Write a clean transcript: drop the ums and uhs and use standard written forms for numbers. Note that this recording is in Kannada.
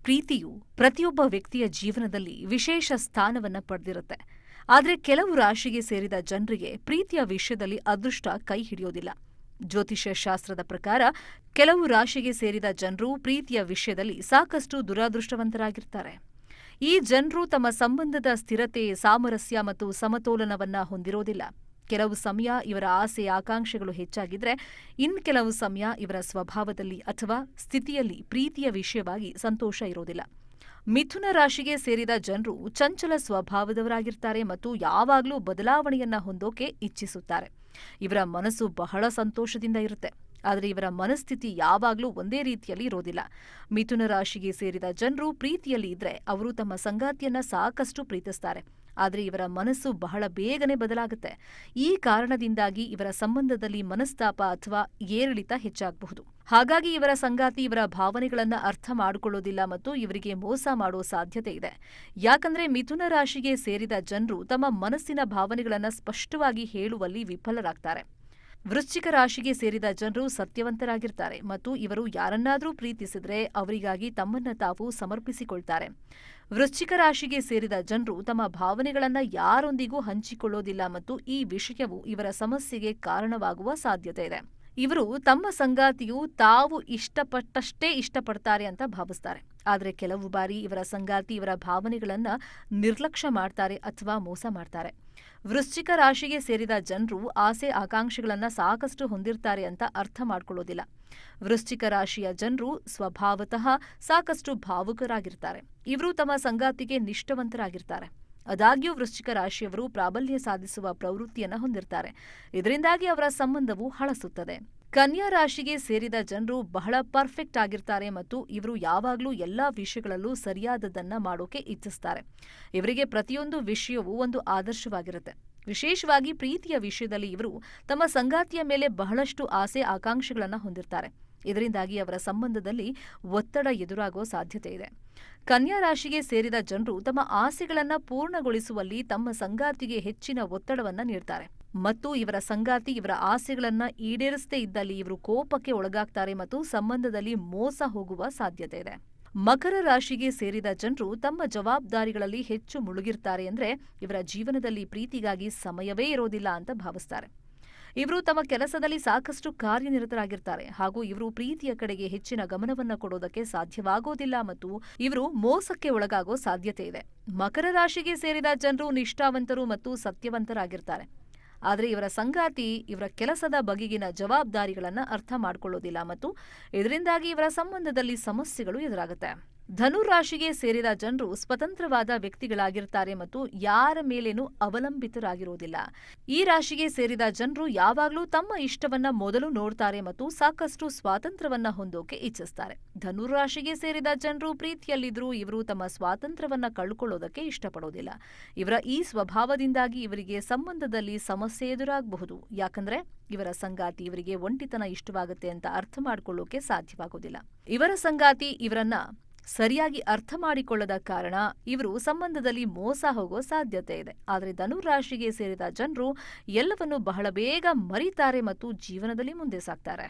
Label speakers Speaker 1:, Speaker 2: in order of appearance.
Speaker 1: ಪ್ರೀತಿಯು ಪ್ರತಿಯೊಬ್ಬ ವ್ಯಕ್ತಿಯ ಜೀವನದಲ್ಲಿ ವಿಶೇಷ ಸ್ಥಾನವನ್ನ ಪಡೆದಿರುತ್ತೆ. ಆದರೆ ಕೆಲವು ರಾಶಿಗೆ ಸೇರಿದ ಜನರಿಗೆ ಪ್ರೀತಿಯ ವಿಷಯದಲ್ಲಿ ಅದೃಷ್ಟ ಕೈ ಹಿಡಿಯೋದಿಲ್ಲ. ಜ್ಯೋತಿಷ್ಯ ಶಾಸ್ತ್ರದ ಪ್ರಕಾರ ಕೆಲವು ರಾಶಿಗೆ ಸೇರಿದ ಜನರು ಪ್ರೀತಿಯ ವಿಷಯದಲ್ಲಿ ಸಾಕಷ್ಟು ದುರಾದೃಷ್ಟವಂತರಾಗಿರ್ತಾರೆ. ಈ ಜನರು ತಮ್ಮ ಸಂಬಂಧದ ಸ್ಥಿರತೆ, ಸಾಮರಸ್ಯ ಮತ್ತು ಸಮತೋಲನವನ್ನ ಹೊಂದಿರೋದಿಲ್ಲ. ಕೆಲವು ಸಮಯ ಇವರ ಆಸೆ ಆಕಾಂಕ್ಷೆಗಳು ಹೆಚ್ಚಾಗಿದ್ರೆ, ಕೆಲವು ಸಮಯ ಇವರ ಸ್ವಭಾವದಲ್ಲಿ ಅಥವಾ ಸ್ಥಿತಿಯಲ್ಲಿ ಪ್ರೀತಿಯ ವಿಷಯವಾಗಿ ಸಂತೋಷ ಇರೋದಿಲ್ಲ. ಮಿಥುನ ರಾಶಿಗೆ ಸೇರಿದ ಜನರು ಚಂಚಲ ಸ್ವಭಾವದವರಾಗಿರ್ತಾರೆ ಮತ್ತು ಯಾವಾಗಲೂ ಬದಲಾವಣೆಯನ್ನ ಹೊಂದೋಕೆ ಇಚ್ಛಿಸುತ್ತಾರೆ. ಇವರ ಮನಸ್ಸು ಬಹಳ ಸಂತೋಷದಿಂದ ಇರುತ್ತೆ, ಆದರೆ ಇವರ ಮನಸ್ಥಿತಿ ಯಾವಾಗಲೂ ಒಂದೇ ರೀತಿಯಲ್ಲಿ ಇರೋದಿಲ್ಲ. ಮಿಥುನ ರಾಶಿಗೆ ಸೇರಿದ ಜನರು ಪ್ರೀತಿಯಲ್ಲಿ ಇದ್ರೆ ಅವರು ತಮ್ಮ ಸಂಗಾತಿಯನ್ನ ಸಾಕಷ್ಟು ಪ್ರೀತಿಸ್ತಾರೆ, ಆದರೆ ಇವರ ಮನಸ್ಸು ಬಹಳ ಬೇಗನೆ ಬದಲಾಗುತ್ತೆ. ಈ ಕಾರಣದಿಂದಾಗಿ ಇವರ ಸಂಬಂಧದಲ್ಲಿ ಮನಸ್ತಾಪ ಅಥವಾ ಏರಿಳಿತ ಹೆಚ್ಚಾಗಬಹುದು. ಹಾಗಾಗಿ ಇವರ ಸಂಗಾತಿ ಇವರ ಭಾವನೆಗಳನ್ನ ಅರ್ಥ ಮಾಡಿಕೊಳ್ಳೋದಿಲ್ಲ ಮತ್ತು ಇವರಿಗೆ ಮೋಸ ಮಾಡೋ ಸಾಧ್ಯತೆ ಇದೆ. ಯಾಕಂದ್ರೆ ಮಿಥುನ ರಾಶಿಗೆ ಸೇರಿದ ಜನರು ತಮ್ಮ ಮನಸ್ಸಿನ ಭಾವನೆಗಳನ್ನ ಸ್ಪಷ್ಟವಾಗಿ ಹೇಳುವಲ್ಲಿ ವಿಫಲರಾಗ್ತಾರೆ. ವೃಶ್ಚಿಕ ರಾಶಿಗೆ ಸೇರಿದ ಜನರು ಸತ್ಯವಂತರಾಗಿರ್ತಾರೆ ಮತ್ತು ಇವರು ಯಾರನ್ನಾದರೂ ಪ್ರೀತಿಸಿದ್ರೆ ಅವರಿಗಾಗಿ ತಮ್ಮನ್ನ ತಾವು ಸಮರ್ಪಿಸಿಕೊಳ್ತಾರೆ. ವೃಶ್ಚಿಕ ರಾಶಿಗೆ ಸೇರಿದ ಜನರು ತಮ್ಮ ಭಾವನೆಗಳನ್ನ ಯಾರೊಂದಿಗೂ ಹಂಚಿಕೊಳ್ಳೋದಿಲ್ಲ ಮತ್ತು ಈ ವಿಷಯವು ಇವರ ಸಮಸ್ಯೆಗೆ ಕಾರಣವಾಗುವ ಸಾಧ್ಯತೆ ಇದೆ. ಇವರು ತಮ್ಮ ಸಂಗಾತಿಯು ತಾವು ಇಷ್ಟಪಟ್ಟಷ್ಟೇ ಇಷ್ಟಪಡ್ತಾರೆ ಅಂತ ಭಾವಿಸ್ತಾರೆ, ಆದರೆ ಕೆಲವು ಬಾರಿ ಇವರ ಸಂಗಾತಿ ಇವರ ಭಾವನೆಗಳನ್ನ ನಿರ್ಲಕ್ಷ್ಯ ಮಾಡ್ತಾರೆ ಅಥವಾ ಮೋಸ ಮಾಡ್ತಾರೆ. ವೃಶ್ಚಿಕ ರಾಶಿಗೆ ಸೇರಿದ ಜನರು ಆಸೆ ಆಕಾಂಕ್ಷೆಗಳನ್ನ ಸಾಕಷ್ಟು ಹೊಂದಿರ್ತಾರೆ ಅಂತ ಅರ್ಥ ಮಾಡ್ಕೊಳ್ಳೋದಿಲ್ಲ. ವೃಶ್ಚಿಕ ರಾಶಿಯ ಜನರು ಸ್ವಭಾವತಃ ಸಾಕಷ್ಟು ಭಾವುಕರಾಗಿರ್ತಾರೆ. ಇವರು ತಮ್ಮ ಸಂಗಾತಿಗೆ ನಿಷ್ಠವಂತರಾಗಿರ್ತಾರೆ. ಆದಾಗ್ಯೂ ವೃಶ್ಚಿಕ ರಾಶಿಯವರು ಪ್ರಾಬಲ್ಯ ಸಾಧಿಸುವ ಪ್ರವೃತ್ತಿಯನ್ನು ಹೊಂದಿರ್ತಾರೆ. ಇದರಿಂದಾಗಿ ಅವರ ಸಂಬಂಧವು ಹಳಸುತ್ತದೆ. ಕನ್ಯಾ ರಾಶಿಗೆ ಸೇರಿದ ಜನರು ಬಹಳ ಪರ್ಫೆಕ್ಟ್ ಆಗಿರ್ತಾರೆ ಮತ್ತು ಇವರು ಯಾವಾಗಲೂ ಎಲ್ಲಾ ವಿಷಯಗಳಲ್ಲೂ ಸರಿಯಾದದನ್ನ ಮಾಡೋಕೆ ಇಚ್ಛಿಸ್ತಾರೆ. ಇವರಿಗೆ ಪ್ರತಿಯೊಂದು ವಿಷಯವೂ ಒಂದು ಆದರ್ಶವಾಗಿರುತ್ತೆ. ವಿಶೇಷವಾಗಿ ಪ್ರೀತಿಯ ವಿಷಯದಲ್ಲಿ ಇವರು ತಮ್ಮ ಸಂಗಾತಿಯ ಮೇಲೆ ಬಹಳಷ್ಟು ಆಸೆ ಆಕಾಂಕ್ಷೆಗಳನ್ನು ಹೊಂದಿರ್ತಾರೆ. ಇದರಿಂದಾಗಿ ಅವರ ಸಂಬಂಧದಲ್ಲಿ ಒತ್ತಡ ಎದುರಾಗುವ ಸಾಧ್ಯತೆ ಇದೆ. ಕನ್ಯಾ ರಾಶಿಗೆ ಸೇರಿದ ಜನರು ತಮ್ಮ ಆಸೆಗಳನ್ನು ಪೂರ್ಣಗೊಳಿಸುವಲ್ಲಿ ತಮ್ಮ ಸಂಗಾತಿಗೆ ಹೆಚ್ಚಿನ ಒತ್ತಡವನ್ನ ನೀಡ್ತಾರೆ ಮತ್ತು ಇವರ ಸಂಗಾತಿ ಇವರ ಆಸೆಗಳನ್ನ ಈಡೇರಿಸದೇ ಇದ್ದಲ್ಲಿ ಇವರು ಕೋಪಕ್ಕೆ ಒಳಗಾಗ್ತಾರೆ ಮತ್ತು ಸಂಬಂಧದಲ್ಲಿ ಮೋಸ ಹೋಗುವ ಸಾಧ್ಯತೆ ಇದೆ. ಮಕರ ರಾಶಿಗೆ ಸೇರಿದ ಜನರು ತಮ್ಮ ಜವಾಬ್ದಾರಿಗಳಲ್ಲಿ ಹೆಚ್ಚು ಮುಳುಗಿರ್ತಾರೆ. ಅಂದ್ರೆ ಇವರ ಜೀವನದಲ್ಲಿ ಪ್ರೀತಿಗಾಗಿ ಸಮಯವೇ ಇರೋದಿಲ್ಲ ಅಂತ ಭಾವಿಸ್ತಾರೆ. ಇವರು ತಮ್ಮ ಕೆಲಸದಲ್ಲಿ ಸಾಕಷ್ಟು ಕಾರ್ಯನಿರತರಾಗಿರ್ತಾರೆ ಹಾಗೂ ಇವರು ಪ್ರೀತಿಯ ಕಡೆಗೆ ಹೆಚ್ಚಿನ ಗಮನವನ್ನ ಕೊಡೋದಕ್ಕೆ ಸಾಧ್ಯವಾಗೋದಿಲ್ಲ ಮತ್ತು ಇವರು ಮೋಸಕ್ಕೆ ಒಳಗಾಗೋ ಸಾಧ್ಯತೆ ಇದೆ. ಮಕರ ರಾಶಿಗೆ ಸೇರಿದ ಜನರು ನಿಷ್ಠಾವಂತರು ಮತ್ತು ಸತ್ಯವಂತರಾಗಿರ್ತಾರೆ, ಆದರೆ ಇವರ ಸಂಗಾತಿ ಇವರ ಕೆಲಸದ ಬಗೆಗಿನ ಜವಾಬ್ದಾರಿಗಳನ್ನ ಅರ್ಥ ಮಾಡ್ಕೊಳ್ಳೋದಿಲ್ಲ ಮತ್ತು ಇದರಿಂದಾಗಿ ಇವರ ಸಂಬಂಧದಲ್ಲಿ ಸಮಸ್ಯೆಗಳು ಎದುರಾಗುತ್ತೆ. ಧನು ರಾಶಿಗೆ ಸೇರಿದ ಜನರು ಸ್ವತಂತ್ರವಾದ ವ್ಯಕ್ತಿಗಳಾಗಿರ್ತಾರೆ ಮತ್ತು ಯಾರ ಮೇಲೇನೂ ಅವಲಂಬಿತರಾಗಿರೋದಿಲ್ಲ. ಈ ರಾಶಿಗೆ ಸೇರಿದ ಜನರು ಯಾವಾಗಲೂ ತಮ್ಮ ಇಷ್ಟವನ್ನ ಮೊದಲು ನೋಡ್ತಾರೆ ಮತ್ತು ಸಾಕಷ್ಟು ಸ್ವಾತಂತ್ರ್ಯವನ್ನ ಹೊಂದೋಕೆ ಇಚ್ಛಿಸ್ತಾರೆ. ಧನು ರಾಶಿಗೆ ಸೇರಿದ ಜನರು ಪ್ರೀತಿಯಲ್ಲಿದ್ರೂ ಇವರು ತಮ್ಮ ಸ್ವಾತಂತ್ರ್ಯವನ್ನ ಕಳ್ಕೊಳ್ಳೋದಕ್ಕೆ ಇಷ್ಟಪಡೋದಿಲ್ಲ. ಇವರ ಈ ಸ್ವಭಾವದಿಂದಾಗಿ ಇವರಿಗೆ ಸಂಬಂಧದಲ್ಲಿ ಸಮಸ್ಯೆ ಎದುರಾಗಬಹುದು. ಯಾಕಂದ್ರೆ ಇವರ ಸಂಗಾತಿ ಇವರಿಗೆ ಒಂಟಿತನ ಇಷ್ಟವಾಗುತ್ತೆ ಅಂತ ಅರ್ಥ ಮಾಡ್ಕೊಳ್ಳೋಕೆ ಸಾಧ್ಯವಾಗೋದಿಲ್ಲ. ಇವರ ಸಂಗಾತಿ ಇವರನ್ನ ಸರಿಯಾಗಿ ಅರ್ಥ ಮಾಡಿಕೊಳ್ಳದ ಕಾರಣ ಇವರು ಸಂಬಂಧದಲ್ಲಿ ಮೋಸ ಹೋಗೋ ಸಾಧ್ಯತೆ ಇದೆ. ಆದರೆ ಧನು ರಾಶಿಗೆ ಸೇರಿದ ಜನರು ಎಲ್ಲವನ್ನು ಬಹಳ ಬೇಗ ಮರೀತಾರೆ ಮತ್ತು ಜೀವನದಲ್ಲಿ ಮುಂದೆ ಸಾಗ್ತಾರೆ.